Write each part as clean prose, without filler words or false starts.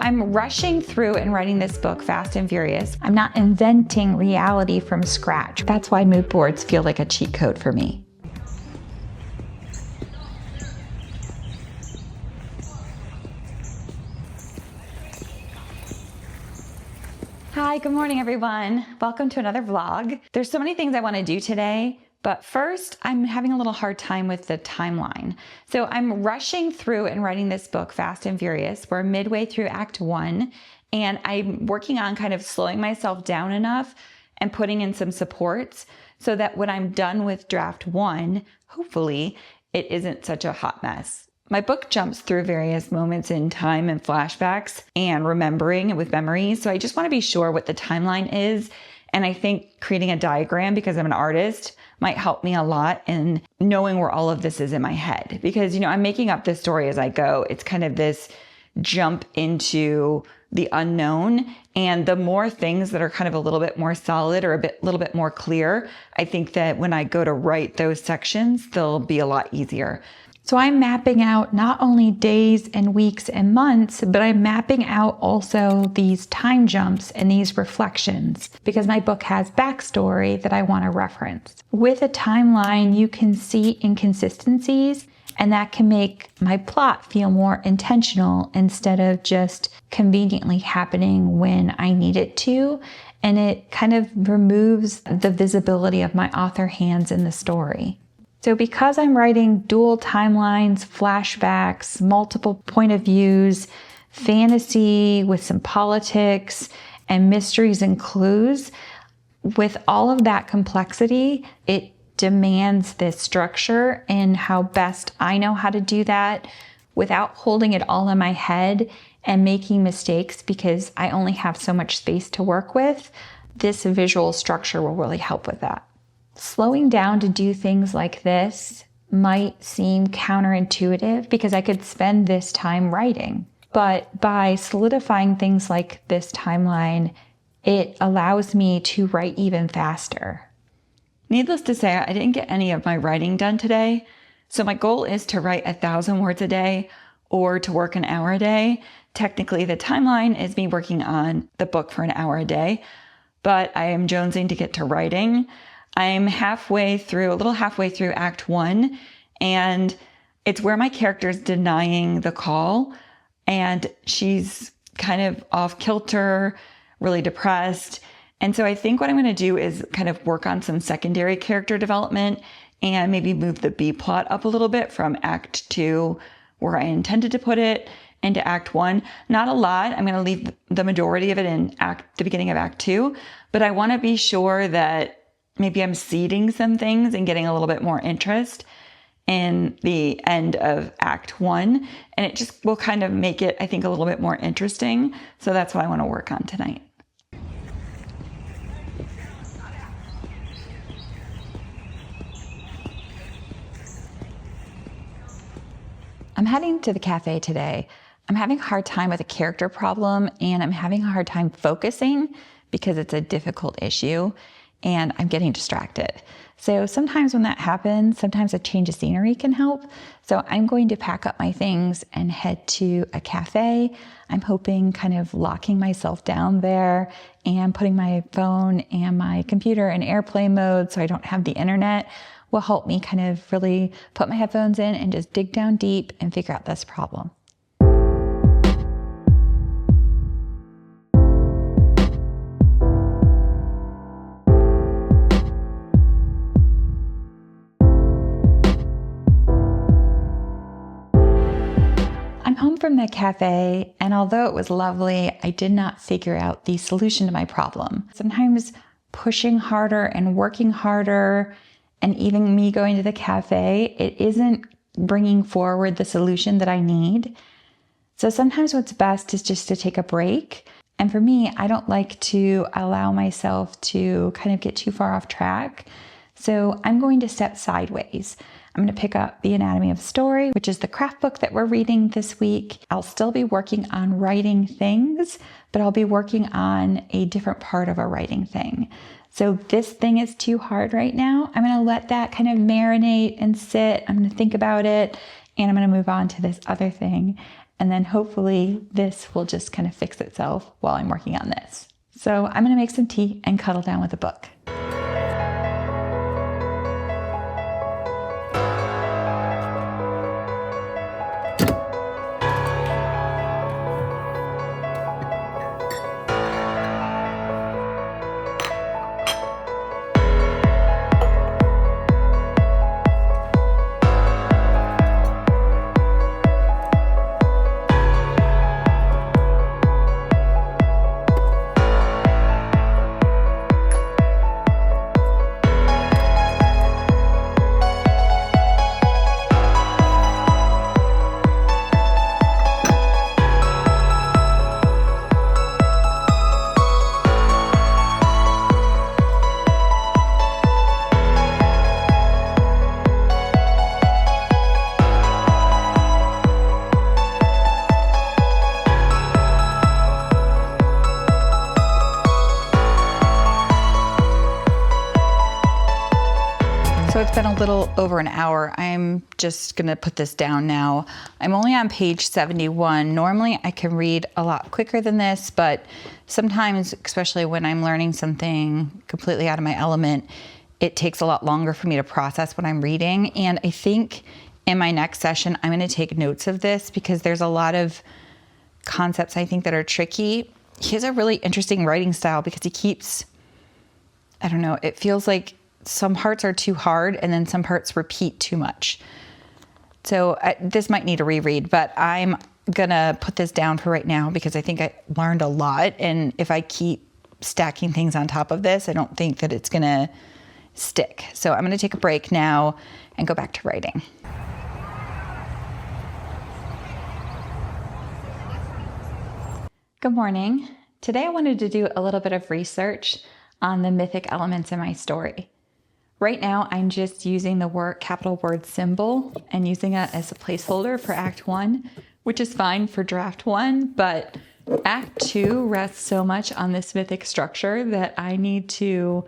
I'm rushing through and writing this book fast and furious. I'm not inventing reality from scratch. That's why mood boards feel like a cheat code for me. Hi, good morning everyone. Welcome to another vlog. There's so many things I want to do today, but first I'm having a little hard time with the timeline. So I'm rushing through and writing this book fast and furious. We're midway through Act 1 and I'm working on kind of slowing myself down enough and putting in some supports so that when I'm done with draft 1, hopefully it isn't such a hot mess. My book jumps through various moments in time and flashbacks and remembering with memories. So I just want to be sure what the timeline is. And I think creating a diagram, because I'm an artist, might help me a lot in knowing where all of this is in my head. Because, I'm making up this story as I go. It's kind of this jump into the unknown. And the more things that are kind of a little bit more solid or little bit more clear, I think that when I go to write those sections, they'll be a lot easier. So I'm mapping out not only days and weeks and months, but I'm mapping out also these time jumps and these reflections because my book has backstory that I want to reference. With a timeline, you can see inconsistencies, and that can make my plot feel more intentional instead of just conveniently happening when I need it to. And it kind of removes the visibility of my author hands in the story. So because I'm writing dual timelines, flashbacks, multiple point of views, fantasy with some politics, and mysteries and clues, with all of that complexity, it demands this structure and how best I know how to do that without holding it all in my head and making mistakes because I only have so much space to work with. This visual structure will really help with that. Slowing down to do things like this might seem counterintuitive because I could spend this time writing. But by solidifying things like this timeline, it allows me to write even faster. Needless to say, I didn't get any of my writing done today. So my goal is to write 1,000 words a day or to work an hour a day. Technically, the timeline is me working on the book for an hour a day, but I am jonesing to get to writing. I'm a little halfway through Act 1, and it's where my character's denying the call, and she's kind of off kilter, really depressed. And so I think what I'm going to do is kind of work on some secondary character development and maybe move the B plot up a little bit from Act 2, where I intended to put it, into Act 1. Not a lot. I'm going to leave the majority of it in the beginning of Act 2, but I want to be sure that maybe I'm seeding some things and getting a little bit more interest in the end of Act 1. And it just will kind of make it, I think, a little bit more interesting. So that's what I want to work on tonight. I'm heading to the cafe today. I'm having a hard time with a character problem, and I'm having a hard time focusing because it's a difficult issue. And I'm getting distracted. So sometimes when that happens, sometimes a change of scenery can help. So I'm going to pack up my things and head to a cafe. I'm hoping kind of locking myself down there and putting my phone and my computer in airplane mode so I don't have the internet will help me kind of really put my headphones in and just dig down deep and figure out this problem. Home from the cafe, and although it was lovely, I did not figure out the solution to my problem. Sometimes pushing harder and working harder, and even me going to the cafe, it isn't bringing forward the solution that I need. So sometimes what's best is just to take a break. And for me, I don't like to allow myself to kind of get too far off track. So I'm going to step sideways. I'm going to pick up The Anatomy of Story, which is the craft book that we're reading this week. I'll still be working on writing things, but I'll be working on a different part of a writing thing. So this thing is too hard right now. I'm going to let that kind of marinate and sit. I'm going to think about it, and I'm going to move on to this other thing. And then hopefully this will just kind of fix itself while I'm working on this. So I'm going to make some tea and cuddle down with a book. So it's been a little over an hour. I'm just gonna put this down now. I'm only on page 71. Normally I can read a lot quicker than this, but sometimes, especially when I'm learning something completely out of my element, it takes a lot longer for me to process what I'm reading. And I think in my next session, I'm gonna take notes of this because there's a lot of concepts I think that are tricky. He has a really interesting writing style because he keeps, I don't know, it feels like some parts are too hard and then some parts repeat too much. So this might need a reread, but I'm gonna put this down for right now because I think I learned a lot. And if I keep stacking things on top of this, I don't think that it's gonna stick. So I'm gonna take a break now and go back to writing. Good morning. Today I wanted to do a little bit of research on the mythic elements in my story. Right now, I'm just using the capital word symbol and using it as a placeholder for Act 1, which is fine for Draft 1, but Act 2 rests so much on this mythic structure that I need to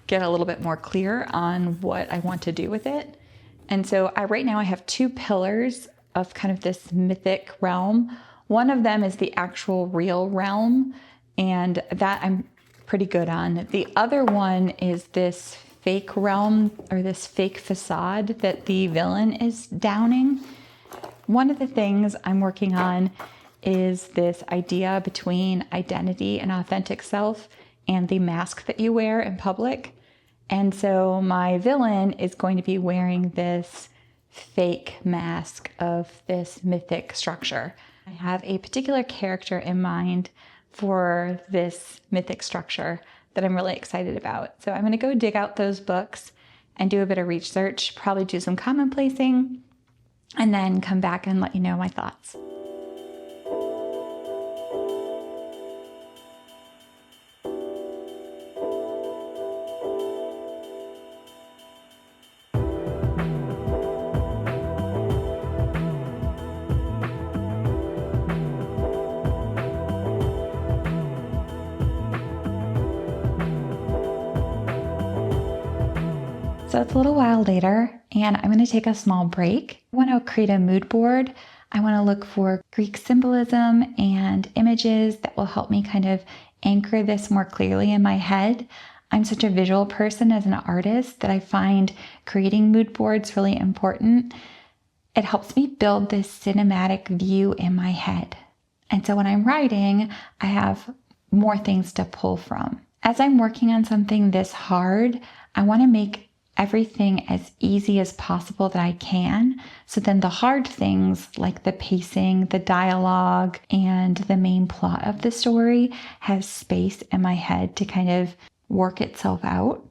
get a little bit more clear on what I want to do with it. And so right now I have two pillars of kind of this mythic realm. One of them is the actual real realm, and that I'm pretty good on. The other one is this fake realm or this fake facade that the villain is downing. One of the things I'm working on is this idea between identity and authentic self and the mask that you wear in public. And so my villain is going to be wearing this fake mask of this mythic structure. I have a particular character in mind for this mythic structure that I'm really excited about. So I'm going to go dig out those books and do a bit of research, probably do some commonplacing, and then come back and let you know my thoughts. So it's a little while later, and I'm going to take a small break. I want to create a mood board. I want to look for Greek symbolism and images that will help me kind of anchor this more clearly in my head. I'm such a visual person as an artist that I find creating mood boards really important. It helps me build this cinematic view in my head. And so when I'm writing, I have more things to pull from. As I'm working on something this hard, I want to make everything as easy as possible that I can. So then the hard things like the pacing, the dialogue, and the main plot of the story have space in my head to kind of work itself out.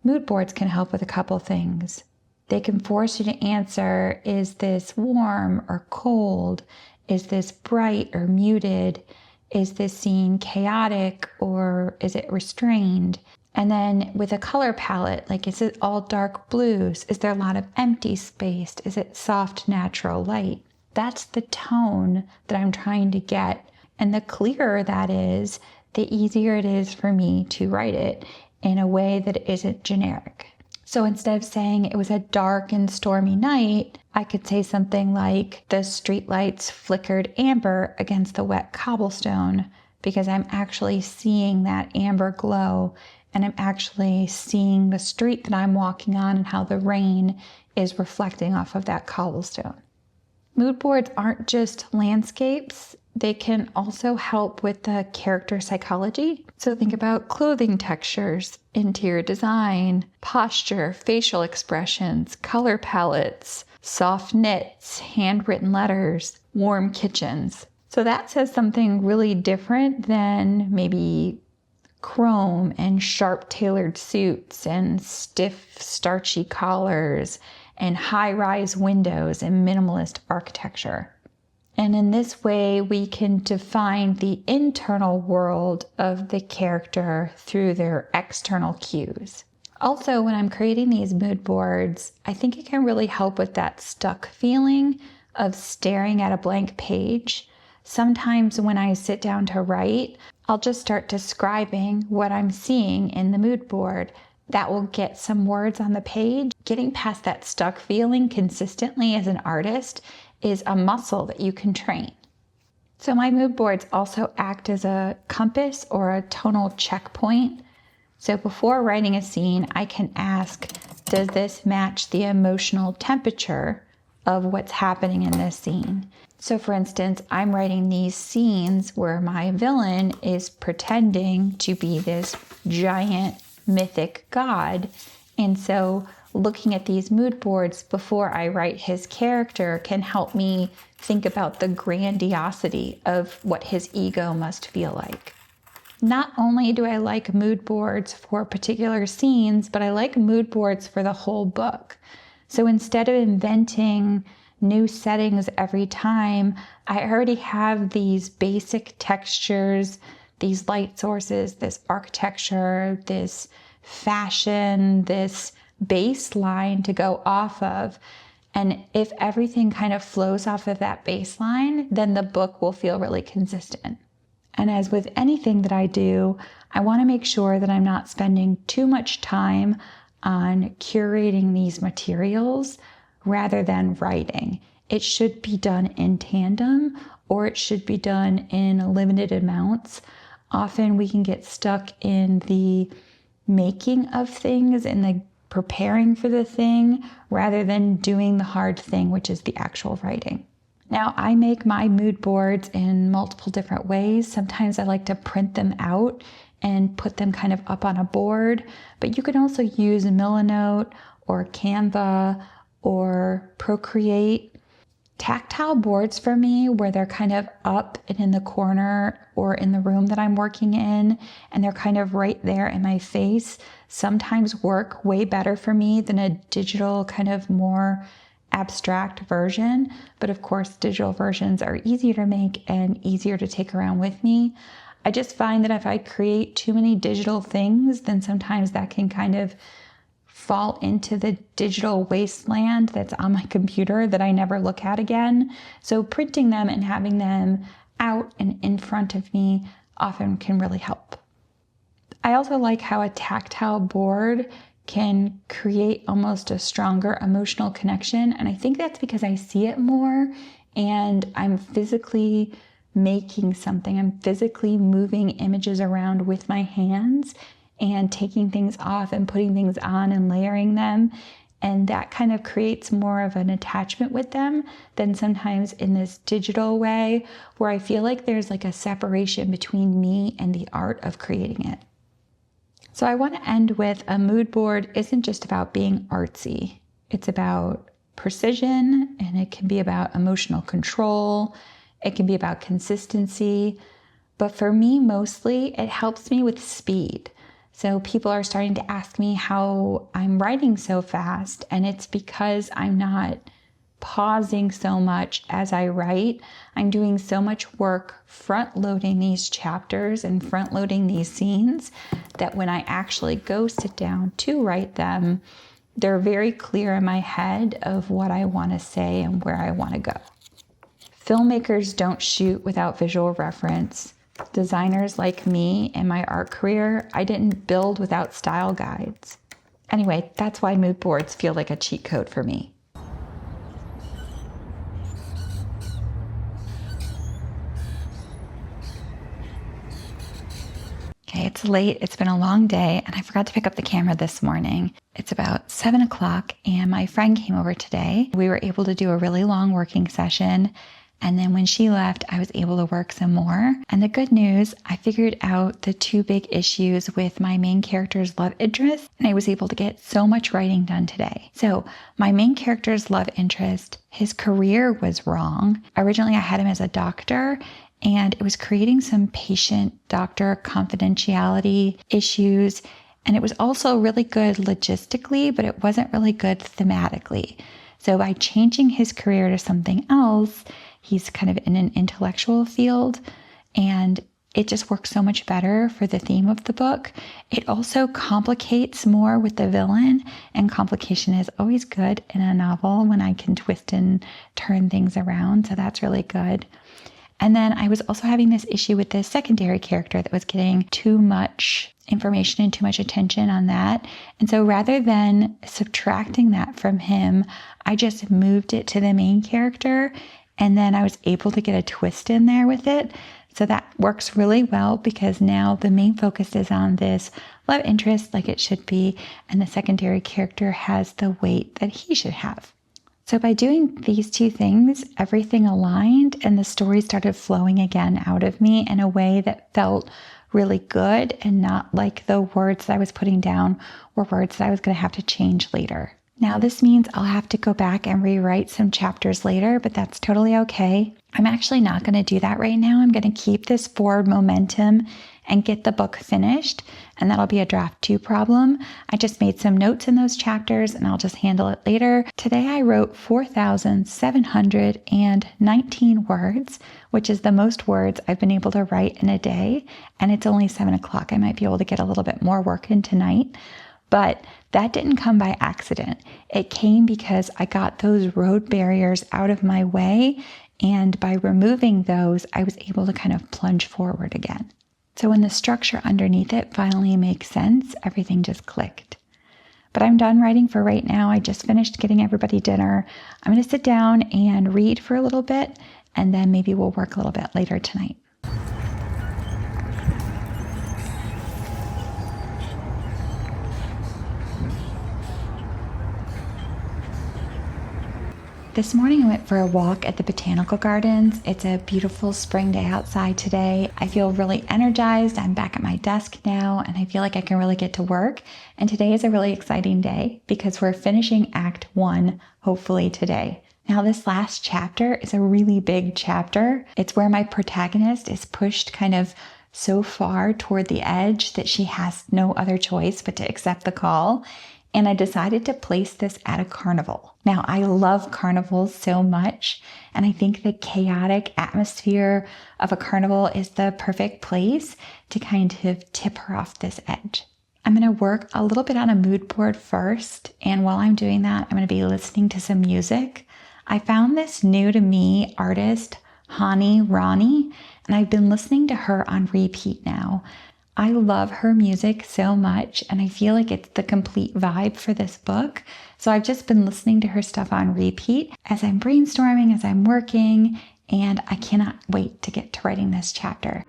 Mood boards can help with a couple things. They can force you to answer, is this warm or cold? Is this bright or muted? Is this scene chaotic or is it restrained? And then with a color palette, like, is it all dark blues? Is there a lot of empty space? Is it soft, natural light? That's the tone that I'm trying to get. And the clearer that is, the easier it is for me to write it in a way that isn't generic. So instead of saying it was a dark and stormy night, I could say something like the streetlights flickered amber against the wet cobblestone, because I'm actually seeing that amber glow, and I'm actually seeing the street that I'm walking on and how the rain is reflecting off of that cobblestone. Mood boards aren't just landscapes. They can also help with the character psychology. So think about clothing textures, interior design, posture, facial expressions, color palettes, soft knits, handwritten letters, warm kitchens. So that says something really different than maybe chrome and sharp tailored suits and stiff starchy collars and high-rise windows and minimalist architecture. And in this way, we can define the internal world of the character through their external cues. Also, when I'm creating these mood boards, I think it can really help with that stuck feeling of staring at a blank page. Sometimes when I sit down to write, I'll just start describing what I'm seeing in the mood board. That will get some words on the page. Getting past that stuck feeling consistently as an artist is a muscle that you can train. So my mood boards also act as a compass or a tonal checkpoint. So before writing a scene, I can ask, does this match the emotional temperature of what's happening in this scene? So for instance, I'm writing these scenes where my villain is pretending to be this giant mythic god. And so looking at these mood boards before I write his character can help me think about the grandiosity of what his ego must feel like. Not only do I like mood boards for particular scenes, but I like mood boards for the whole book. So instead of inventing new settings every time, I already have these basic textures, these light sources, this architecture, this fashion, this baseline to go off of. And if everything kind of flows off of that baseline, then the book will feel really consistent. And as with anything that I do, I want to make sure that I'm not spending too much time on curating these materials rather than writing. It should be done in tandem, or it should be done in limited amounts. Often we can get stuck in the making of things and the preparing for the thing rather than doing the hard thing, which is the actual writing. Now, I make my mood boards in multiple different ways. Sometimes I like to print them out and put them kind of up on a board, but you can also use Millinote or Canva or Procreate. Tactile boards for me, where they're kind of up and in the corner or in the room that I'm working in, and they're kind of right there in my face, sometimes work way better for me than a digital kind of more abstract version. But of course, digital versions are easier to make and easier to take around with me. I just find that if I create too many digital things, then sometimes that can kind of fall into the digital wasteland that's on my computer that I never look at again. So printing them and having them out and in front of me often can really help. I also like how a tactile board can create almost a stronger emotional connection. And I think that's because I see it more and I'm physically making something. I'm physically moving images around with my hands and taking things off and putting things on and layering them. And that kind of creates more of an attachment with them than sometimes in this digital way where I feel like there's like a separation between me and the art of creating it. So I want to end with a mood board isn't just about being artsy. It's about precision, and it can be about emotional control. It can be about consistency. But for me, mostly, it helps me with speed. So people are starting to ask me how I'm writing so fast, and it's because I'm not pausing so much as I write. I'm doing so much work front-loading these chapters and front-loading these scenes that when I actually go sit down to write them, they're very clear in my head of what I want to say and where I want to go. Filmmakers don't shoot without visual reference. Designers like me in my art career, I didn't build without style guides. Anyway, that's why mood boards feel like a cheat code for me. Okay, it's late. It's been a long day, and I forgot to pick up the camera this morning. It's about 7 o'clock, and my friend came over today. We were able to do a really long working session, and then when she left, I was able to work some more. And the good news, I figured out the two big issues with my main character's love interest, and I was able to get so much writing done today. So my main character's love interest, his career was wrong. Originally, I had him as a doctor, and it was creating some patient-doctor confidentiality issues. And it was also really good logistically, but it wasn't really good thematically. So by changing his career to something else, he's kind of in an intellectual field, and it just works so much better for the theme of the book. It also complicates more with the villain, and complication is always good in a novel when I can twist and turn things around. So that's really good. And then I was also having this issue with the secondary character that was getting too much information and too much attention on that. And so rather than subtracting that from him, I just moved it to the main character, and then I was able to get a twist in there with it. So that works really well because now the main focus is on this love interest like it should be, and the secondary character has the weight that he should have. So by doing these two things, everything aligned and the story started flowing again out of me in a way that felt really good and not like the words that I was putting down were words that I was going to have to change later. Now this means I'll have to go back and rewrite some chapters later, but that's totally okay. I'm actually not going to do that right now. I'm going to keep this forward momentum and get the book finished, and that'll be a draft 2 problem. I just made some notes in those chapters and I'll just handle it later. Today I wrote 4,719 words, which is the most words I've been able to write in a day, and it's only 7 o'clock. I might be able to get a little bit more work in tonight, but that didn't come by accident. It came because I got those road barriers out of my way, and by removing those, I was able to kind of plunge forward again. So when the structure underneath it finally makes sense, everything just clicked. But I'm done writing for right now. I just finished getting everybody dinner. I'm going to sit down and read for a little bit, and then maybe we'll work a little bit later tonight. This morning I went for a walk at the botanical gardens. It's a beautiful spring day outside today. I feel really energized. I'm back at my desk now, and I feel like I can really get to work. And today is a really exciting day because we're finishing Act 1, hopefully today. Now this last chapter is a really big chapter. It's where my protagonist is pushed kind of so far toward the edge that she has no other choice but to accept the call. And I decided to place this at a carnival. Now, I love carnivals so much, and I think the chaotic atmosphere of a carnival is the perfect place to kind of tip her off this edge. I'm going to work a little bit on a mood board first, and while I'm doing that, I'm going to be listening to some music. I found this new to me artist, Hani Rani, and I've been listening to her on repeat now. I love her music so much, and I feel like it's the complete vibe for this book. So I've just been listening to her stuff on repeat as I'm brainstorming, as I'm working, and I cannot wait to get to writing this chapter.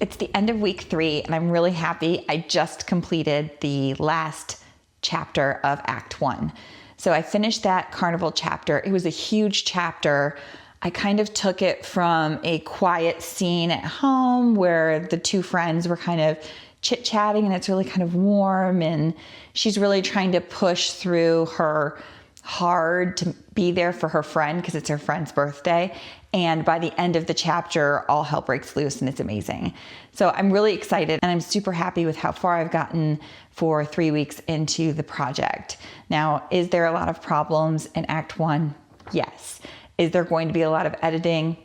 It's the end of week 3, and I'm really happy. I just completed the last chapter of Act 1. So I finished that carnival chapter. It was a huge chapter. I kind of took it from a quiet scene at home where the two friends were kind of chit-chatting, and it's really kind of warm, and she's really trying to push through her hard to be there for her friend because it's her friend's birthday. And by the end of the chapter, all hell breaks loose and it's amazing. So I'm really excited and I'm super happy with how far I've gotten for 3 weeks into the project. Now, is there a lot of problems in Act 1? Yes. Is there going to be a lot of editing?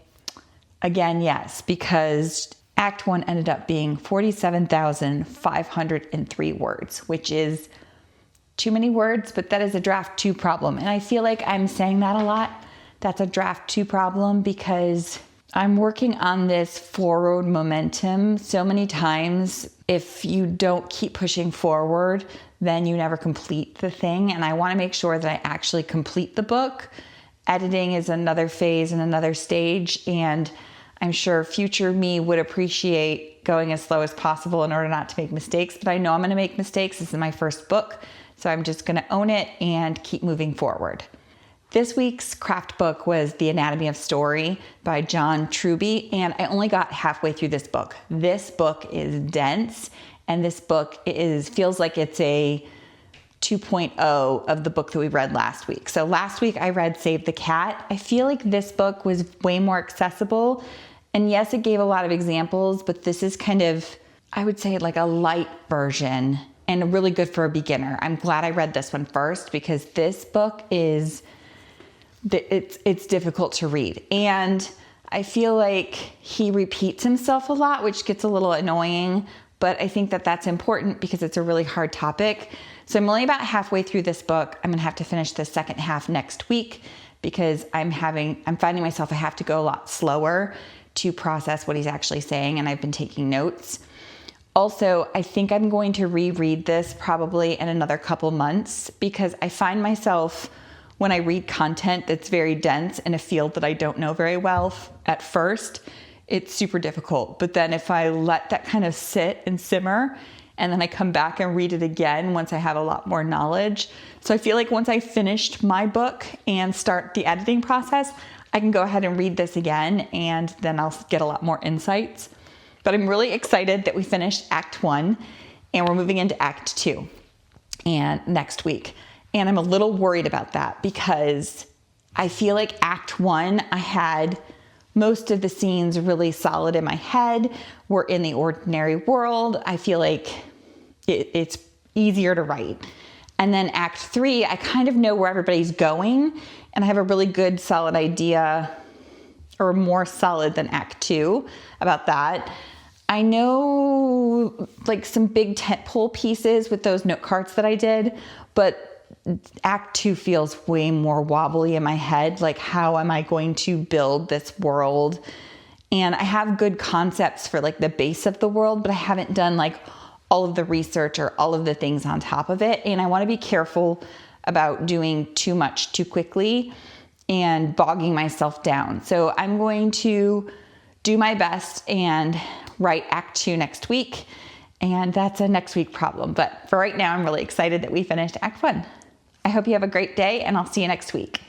Again, yes, because Act 1 ended up being 47,503 words, which is too many words, but that is a draft 2 problem. And I feel like I'm saying that a lot. That's a draft 2 problem because I'm working on this forward momentum so many times. If you don't keep pushing forward, then you never complete the thing. And I want to make sure that I actually complete the book. Editing is another phase and another stage. And I'm sure future me would appreciate going as slow as possible in order not to make mistakes. But I know I'm going to make mistakes. This is my first book. So I'm just going to own it and keep moving forward. This week's craft book was The Anatomy of Story by John Truby, and I only got halfway through this book. This book is dense, and this book feels like it's a 2.0 of the book that we read last week. So last week I read Save the Cat. I feel like this book was way more accessible, and yes, it gave a lot of examples, but this is kind of, I would say, like a light version and really good for a beginner. I'm glad I read this one first because this book is... it's difficult to read. And I feel like he repeats himself a lot, which gets a little annoying, but I think that that's important because it's a really hard topic. So I'm only about halfway through this book. I'm gonna have to finish the second half next week because I'm finding myself, I have to go a lot slower to process what he's actually saying, and I've been taking notes. Also, I think I'm going to reread this probably in another couple months because I find myself, when I read content that's very dense in a field that I don't know very well at first, it's super difficult. But then if I let that kind of sit and simmer, and then I come back and read it again once I have a lot more knowledge. So I feel like once I finished my book and start the editing process, I can go ahead and read this again, and then I'll get a lot more insights. But I'm really excited that we finished Act 1, and we're moving into Act 2 and next week. And I'm a little worried about that because I feel like Act 1, I had most of the scenes really solid in my head. We're in the ordinary world. I feel like it's easier to write. And then Act 3, I kind of know where everybody's going, and I have a really good solid idea, or more solid than Act 2 about that. I know like some big tentpole pieces with those note cards that I did, but Act 2 feels way more wobbly in my head. Like, how am I going to build this world? And I have good concepts for like the base of the world, but I haven't done like all of the research or all of the things on top of it. And I want to be careful about doing too much too quickly and bogging myself down. So I'm going to do my best and write Act 2 next week. And that's a next week problem. But for right now, I'm really excited that we finished Act 1. I hope you have a great day, and I'll see you next week.